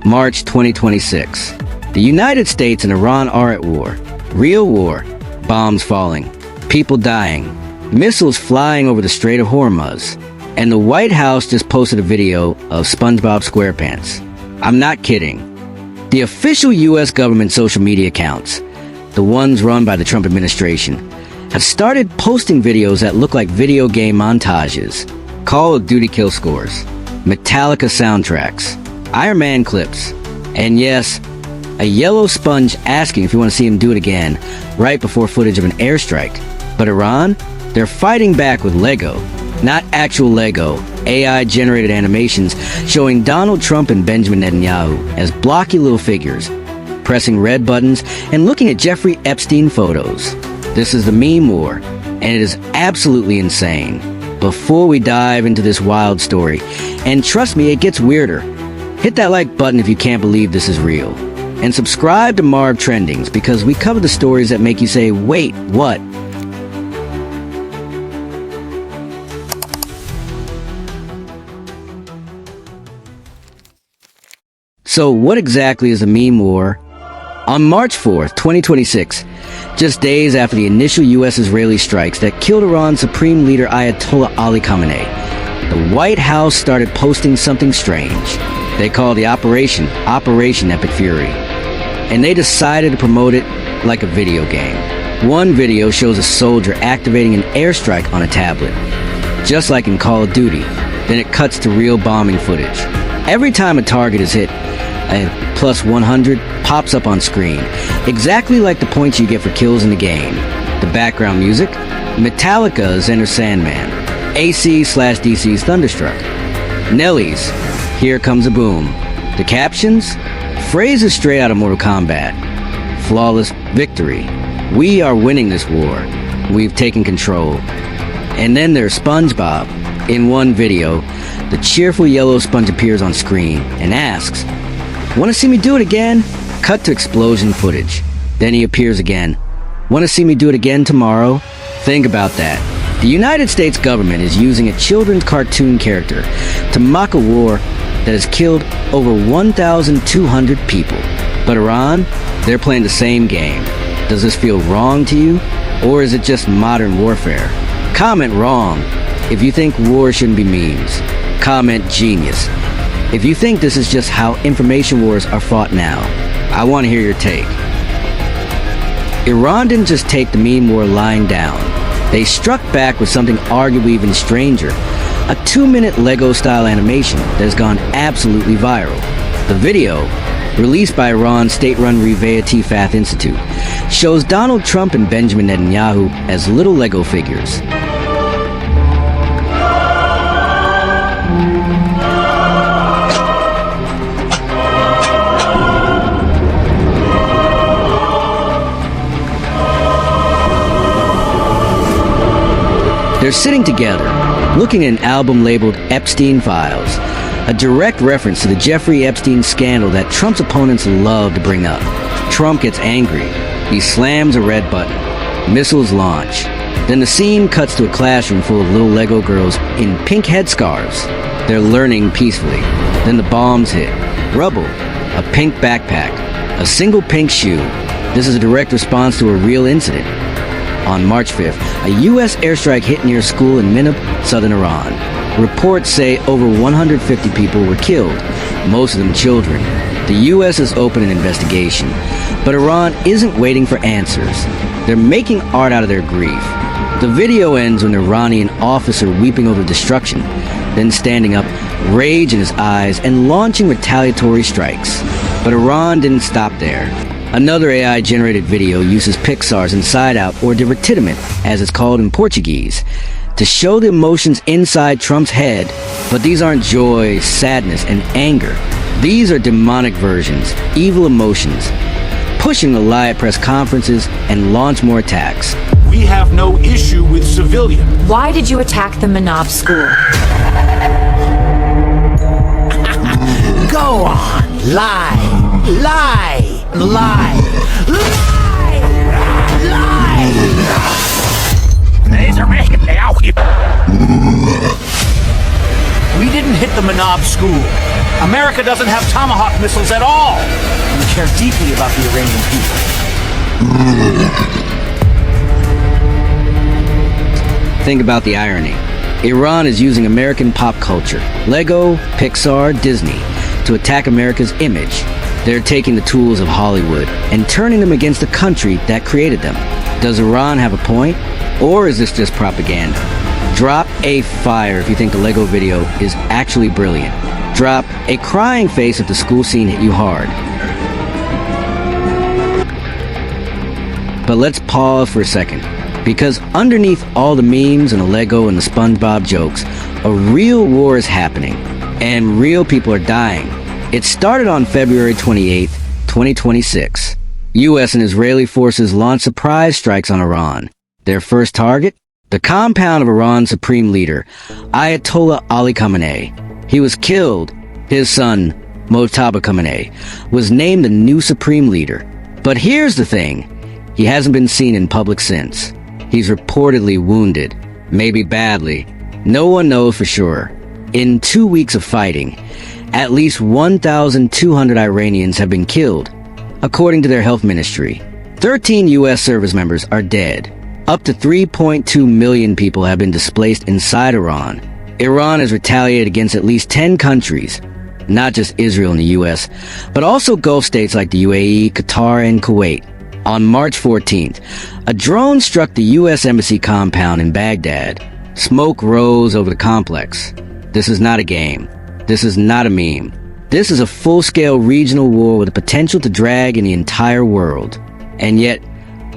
March 2026. The United States and Iran are at war. Real war. Bombs falling. People dying. Missiles flying over the Strait of Hormuz. And the White House just posted a video of SpongeBob SquarePants. I'm not kidding. The official U.S. government social media accounts, the ones run by the Trump administration, have started posting videos that look like video game montages, Call of Duty kill scores, Metallica soundtracks, Iron Man clips, and yes, a yellow sponge asking if you want to see him do it again right before footage of an airstrike. But Iran? They're fighting back with Lego. Not actual Lego, AI-generated animations showing Donald Trump and Benjamin Netanyahu as blocky little figures, pressing red buttons and looking at Jeffrey Epstein photos. This is the meme war, and it is absolutely insane. Before we dive into this wild story, and trust me, it gets weirder, hit that like button if you can't believe this is real. And subscribe to Marv Trendings because we cover the stories that make you say, wait, what? So what exactly is a meme war? On March 4th, 2026, just days after the initial U.S.-Israeli strikes that killed Iran's Supreme Leader Ayatollah Ali Khamenei, the White House started posting something strange. They called the Operation Epic Fury. And they decided to promote it like a video game. One video shows a soldier activating an airstrike on a tablet, just like in Call of Duty. Then it cuts to real bombing footage. Every time a target is hit, a plus 100 pops up on screen, exactly like the points you get for kills in the game. The background music? Metallica's Enter Sandman, AC/DC's Thunderstruck, Nelly's Here Comes a Boom. The captions? Phrases straight out of Mortal Kombat. Flawless victory. We are winning this war. We've taken control. And then there's SpongeBob. In one video, the cheerful yellow sponge appears on screen and asks, "Want to see me do it again?" Cut to explosion footage. Then he appears again. "Want to see me do it again tomorrow?" Think about that. The United States government is using a children's cartoon character to mock a war that has killed over 1,200 people. But Iran? They're playing the same game. Does this feel wrong to you? Or is it just modern warfare? Comment wrong if you think war shouldn't be memes. Comment genius if you think this is just how information wars are fought now. I want to hear your take. Iran didn't just take the meme war lying down. They struck back with something arguably even stranger. A 2-minute Lego-style animation that has gone absolutely viral. The video, released by Iran's state-run Rivaya Tifath Institute, shows Donald Trump and Benjamin Netanyahu as little Lego figures. They're sitting together, looking at an album labeled Epstein Files, a direct reference to the Jeffrey Epstein scandal that Trump's opponents love to bring up. Trump gets angry. He slams a red button. Missiles launch. Then the scene cuts to a classroom full of little Lego girls in pink headscarves. They're learning peacefully. Then the bombs hit. Rubble. A pink backpack. A single pink shoe. This is a direct response to a real incident. On March 5th, a U.S. airstrike hit near a school in Minab, southern Iran. Reports say over 150 people were killed, most of them children. The U.S. has opened an investigation, but Iran isn't waiting for answers. They're making art out of their grief. The video ends with an Iranian officer weeping over destruction, then standing up, rage in his eyes, and launching retaliatory strikes. But Iran didn't stop there. Another AI-generated video uses Pixar's Inside Out, or Divertidament, as it's called in Portuguese, to show the emotions inside Trump's head. But these aren't joy, sadness, and anger. These are demonic versions, evil emotions, pushing the lie at press conferences and launch more attacks. We have no issue with civilians. Why did you attack the Manab school? Go on, lie, lie. Lie! Lie! Lie! We didn't hit the Manab school. America doesn't have Tomahawk missiles at all. We care deeply about the Iranian people. Think about the irony. Iran is using American pop culture, Lego, Pixar, Disney, to attack America's image. They're taking the tools of Hollywood and turning them against the country that created them. Does Iran have a point? Or is this just propaganda? Drop a fire if you think the Lego video is actually brilliant. Drop a crying face if the school scene hit you hard. But let's pause for a second, because underneath all the memes and the Lego and the SpongeBob jokes, a real war is happening, and real people are dying. It started on February 28, 2026. U.S. and Israeli forces launched surprise strikes on Iran. Their first target? The compound of Iran's supreme leader, Ayatollah Ali Khamenei. He was killed. His son, Mojtaba Khamenei, was named the new supreme leader. But here's the thing. He hasn't been seen in public since. He's reportedly wounded, maybe badly. No one knows for sure. In 2 weeks of fighting, at least 1,200 Iranians have been killed, according to their health ministry. 13 U.S. service members are dead. Up to 3.2 million people have been displaced inside Iran. Iran has retaliated against at least 10 countries, not just Israel and the U.S., but also Gulf states like the UAE, Qatar, and Kuwait. On March 14th, a drone struck the U.S. Embassy compound in Baghdad. Smoke rose over the complex. This is not a game. This is not a meme. This is a full-scale regional war with the potential to drag in the entire world. And yet,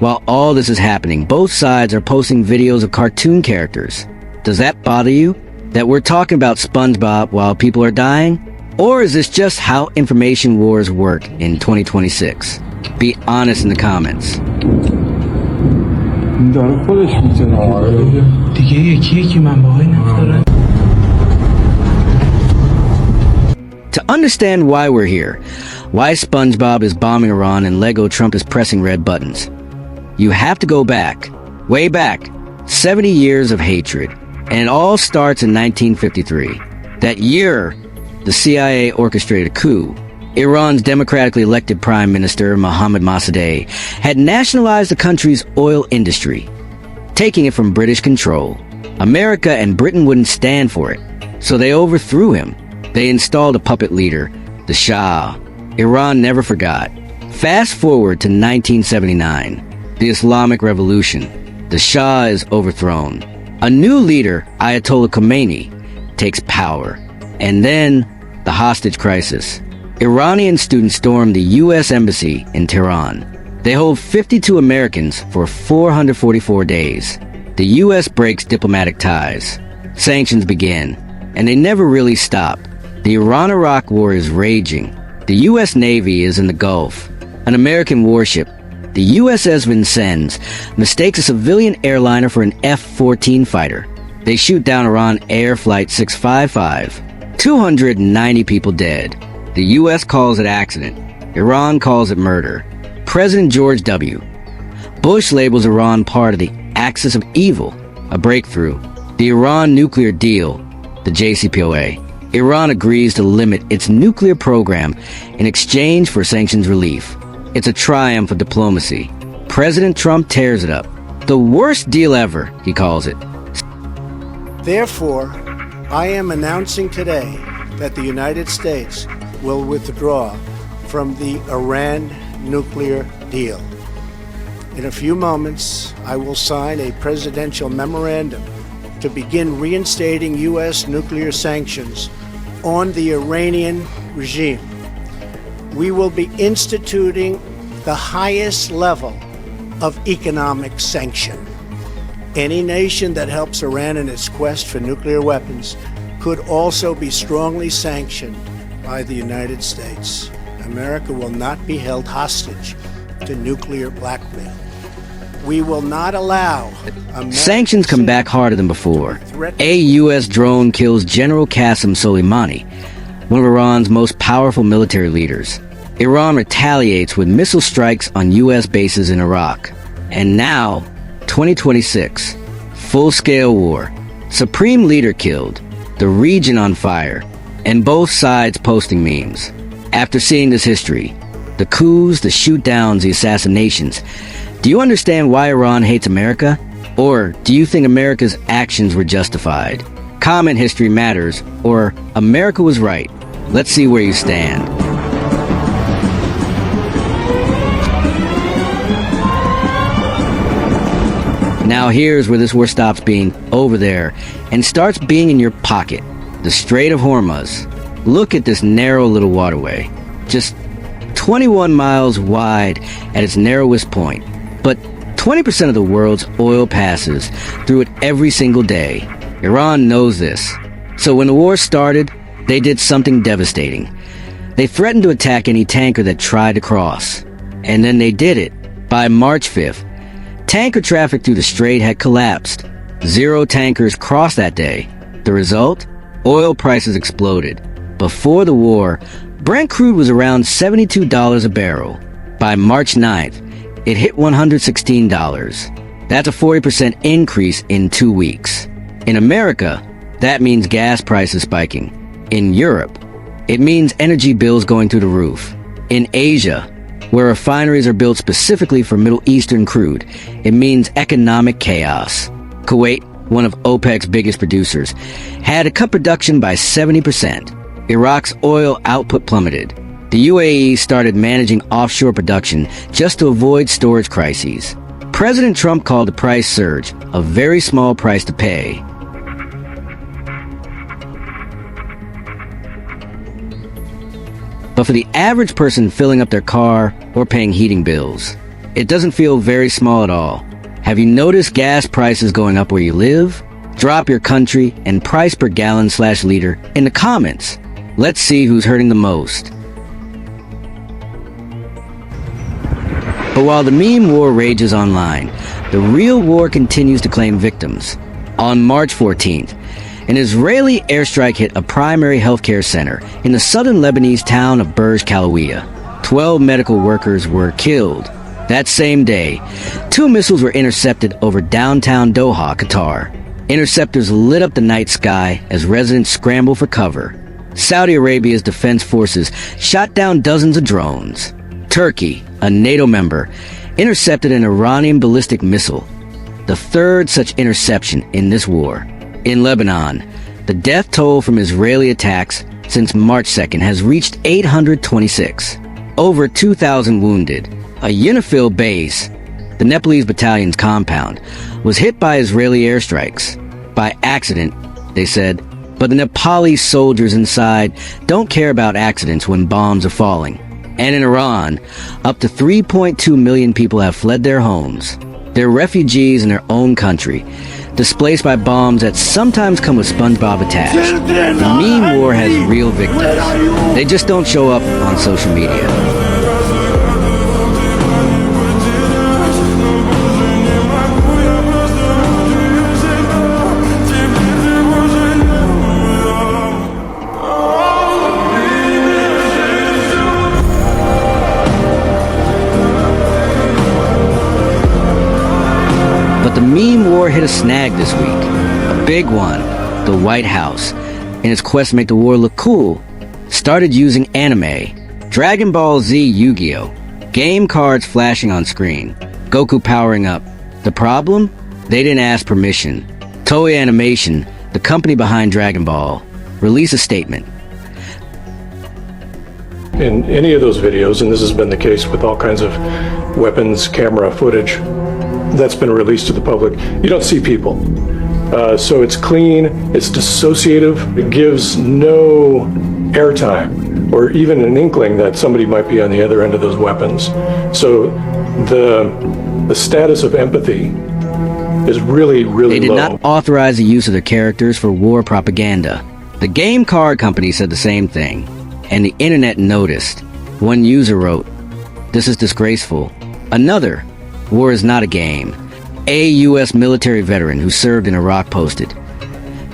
while all this is happening, both sides are posting videos of cartoon characters. Does that bother you? That we're talking about SpongeBob while people are dying? Or is this just how information wars work in 2026? Be honest in the comments. To understand why we're here, why SpongeBob is bombing Iran and Lego Trump is pressing red buttons, you have to go back, way back, 70 years of hatred. And it all starts in 1953. That year, the CIA orchestrated a coup. Iran's democratically elected Prime Minister, Mohammad Mossadegh, had nationalized the country's oil industry, taking it from British control. America and Britain wouldn't stand for it, so they overthrew him. They installed a puppet leader, the Shah. Iran never forgot. Fast forward to 1979, the Islamic Revolution. The Shah is overthrown. A new leader, Ayatollah Khamenei, takes power. And then, the hostage crisis. Iranian students storm the U.S. Embassy in Tehran. They hold 52 Americans for 444 days. The U.S. breaks diplomatic ties. Sanctions begin, and they never really stop. The Iran-Iraq war is raging. The U.S. Navy is in the Gulf. An American warship, the USS Vincennes, mistakes a civilian airliner for an F-14 fighter. They shoot down Iran Air Flight 655. 290 people dead. The U.S. calls it accident. Iran calls it murder. President George W. Bush labels Iran part of the axis of evil, a breakthrough. The Iran nuclear deal, the JCPOA. Iran agrees to limit its nuclear program in exchange for sanctions relief. It's a triumph of diplomacy. President Trump tears it up. The worst deal ever, he calls it. Therefore, I am announcing today that the United States will withdraw from the Iran nuclear deal. In a few moments, I will sign a presidential memorandum to begin reinstating U.S. nuclear sanctions on the Iranian regime. We will be instituting the highest level of economic sanction. Any nation that helps Iran in its quest for nuclear weapons could also be strongly sanctioned by the United States. America will not be held hostage to nuclear blackmail. We will not allow Sanctions come back harder than before. A U.S. drone kills General Qasem Soleimani, one of Iran's most powerful military leaders. Iran retaliates with missile strikes on U.S. bases in Iraq. And now, 2026, full-scale war. Supreme leader killed. The region on fire. and both sides posting memes. After seeing this history, the coups, the shoot-downs, the assassinations, do you understand why Iran hates America? Or do you think America's actions were justified? Comment history matters, or America was right. Let's see where you stand. Now here's where this war stops being over there and starts being in your pocket. The Strait of Hormuz. Look at this narrow little waterway. Just 21 miles wide at its narrowest point. But 20% of the world's oil passes through it every single day. Iran knows this. So when the war started, they did something devastating. They threatened to attack any tanker that tried to cross. And then they did it. By March 5th, tanker traffic through the Strait had collapsed. 0 tankers crossed that day. The result? Oil prices exploded. Before the war, Brent crude was around $72 a barrel. By March 9th, it hit $116. That's a 40% increase in 2 weeks. In America, that means gas prices spiking. In Europe, it means energy bills going through the roof. In Asia, where refineries are built specifically for Middle Eastern crude, it means economic chaos. Kuwait, one of OPEC's biggest producers, had to cut production by 70%. Iraq's oil output plummeted. The UAE started managing offshore production just to avoid storage crises. President Trump called the price surge a very small price to pay. But for the average person filling up their car or paying heating bills, it doesn't feel very small at all. Have you noticed gas prices going up where you live? Drop your country and price per gallon/liter in the comments. Let's see who's hurting the most. But while the meme war rages online, the real war continues to claim victims. On March 14th, an Israeli airstrike hit a primary healthcare center in the southern Lebanese town of Burj Khalifa. 12 medical workers were killed. That same day, 2 missiles were intercepted over downtown Doha, Qatar. Interceptors lit up the night sky as residents scrambled for cover. Saudi Arabia's defense forces shot down dozens of drones. Turkey, a NATO member, intercepted an Iranian ballistic missile, the 3rd such interception in this war. In Lebanon, the death toll from Israeli attacks since March 2nd has reached 826. Over 2,000 wounded. A UNIFIL base, the Nepalese battalion's compound, was hit by Israeli airstrikes. By accident, they said, but the Nepali soldiers inside don't care about accidents when bombs are falling. And in Iran, up to 3.2 million people have fled their homes. They're refugees in their own country, displaced by bombs that sometimes come with SpongeBob attached. The meme war has real victims. They just don't show up on social media. But the meme war hit a snag this week. A big one. The White House, in its quest to make the war look cool, started using anime. Dragon Ball Z Yu-Gi-Oh! Game cards flashing on screen. Goku powering up. The problem? They didn't ask permission. Toei Animation, the company behind Dragon Ball, released a statement. In any of those videos, and this has been the case with all kinds of weapons, camera footage that's been released to the public, you don't see people. So it's clean, it's dissociative, it gives no airtime or even an inkling that somebody might be on the other end of those weapons. So the status of empathy is really, really low. They did not authorize the use of their characters for war propaganda. The game card company said the same thing, and the internet noticed. One user wrote, "This is disgraceful." Another, "War is not a game." A U.S. military veteran who served in Iraq posted,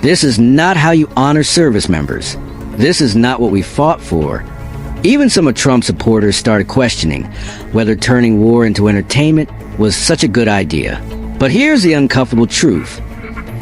"This is not how you honor service members. This is not what we fought for." Even some of Trump's supporters started questioning whether turning war into entertainment was such a good idea. But here's the uncomfortable truth.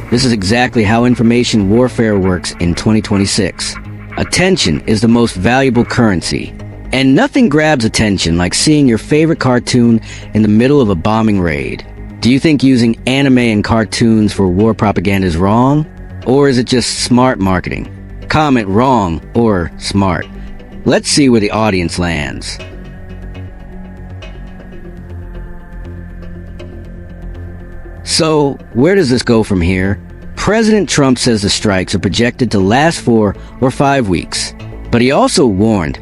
This is exactly how information warfare works in 2026. Attention is the most valuable currency. And nothing grabs attention like seeing your favorite cartoon in the middle of a bombing raid. Do you think using anime and cartoons for war propaganda is wrong? Or is it just smart marketing? Comment wrong or smart. Let's see where the audience lands. So, where does this go from here? President Trump says the strikes are projected to last 4 or 5 weeks. But he also warned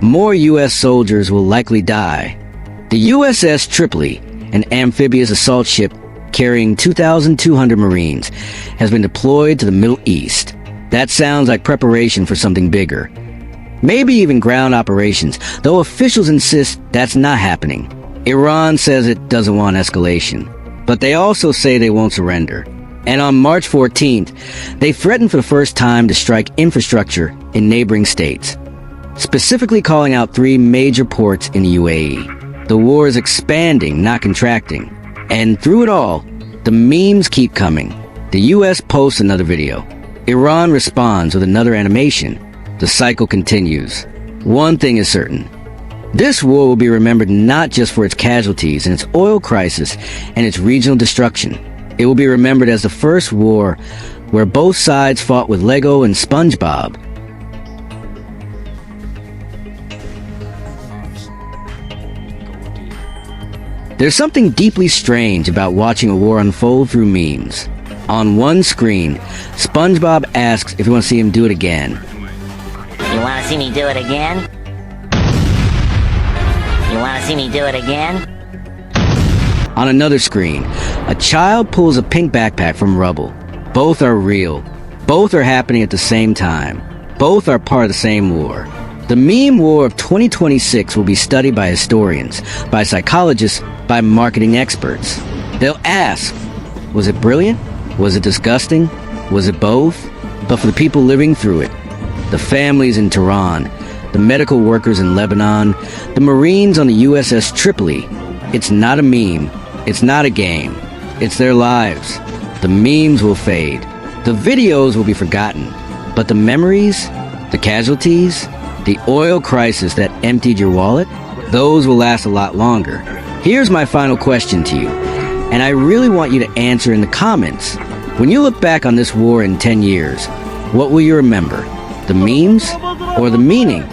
more U.S. soldiers will likely die. The USS Tripoli, an amphibious assault ship carrying 2,200 Marines, has been deployed to the Middle East. That sounds like preparation for something bigger. Maybe even ground operations, though officials insist that's not happening. Iran says it doesn't want escalation, but they also say they won't surrender. And on March 14th, they threatened for the first time to strike infrastructure in neighboring states, specifically calling out 3 major ports in the UAE. The war is expanding, not contracting. And through it all, the memes keep coming. The US posts another video. Iran responds with another animation. The cycle continues. One thing is certain. This war will be remembered not just for its casualties and its oil crisis and its regional destruction. It will be remembered as the first war where both sides fought with Lego and SpongeBob. There's something deeply strange about watching a war unfold through memes. On one screen, SpongeBob asks if you want to see him do it again. You want to see me do it again? You want to see me do it again? On another screen, a child pulls a pink backpack from rubble. Both are real. Both are happening at the same time. Both are part of the same war. The meme war of 2026 will be studied by historians, by psychologists, by marketing experts. They'll ask, was it brilliant? Was it disgusting? Was it both? But for the people living through it, the families in Tehran, the medical workers in Lebanon, the Marines on the USS Tripoli, it's not a meme. It's not a game. It's their lives. The memes will fade. The videos will be forgotten. But the memories, the casualties, the oil crisis that emptied your wallet, those will last a lot longer. Here's my final question to you, and I really want you to answer in the comments. When you look back on this war in 10 years, what will you remember? The memes or the meaning?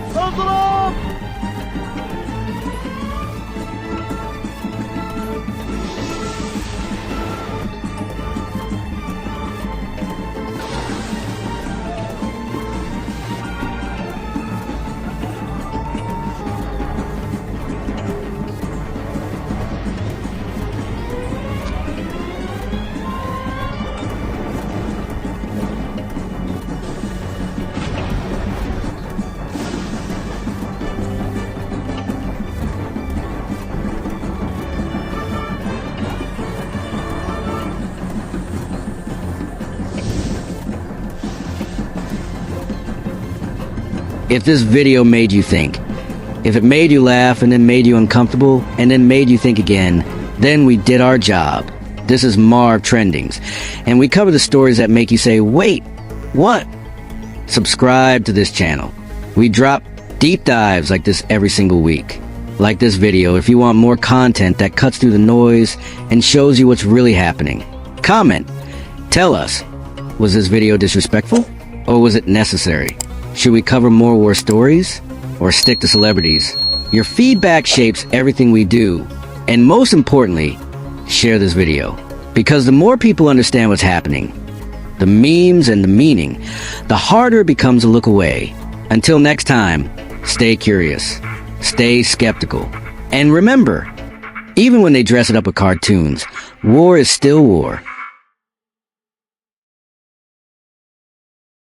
If this video made you think, if it made you laugh and then made you uncomfortable and then made you think again, then we did our job. This is Marv Trendings, and we cover the stories that make you say, wait, what? Subscribe to this channel. We drop deep dives like this every single week. Like this video if you want more content that cuts through the noise and shows you what's really happening. Comment. Tell us, was this video disrespectful or was it necessary? Should we cover more war stories or stick to celebrities? Your feedback shapes everything we do. And most importantly, share this video. Because the more people understand what's happening, the memes and the meaning, the harder it becomes to look away. Until next time, stay curious, stay skeptical. And remember, even when they dress it up with cartoons, war is still war.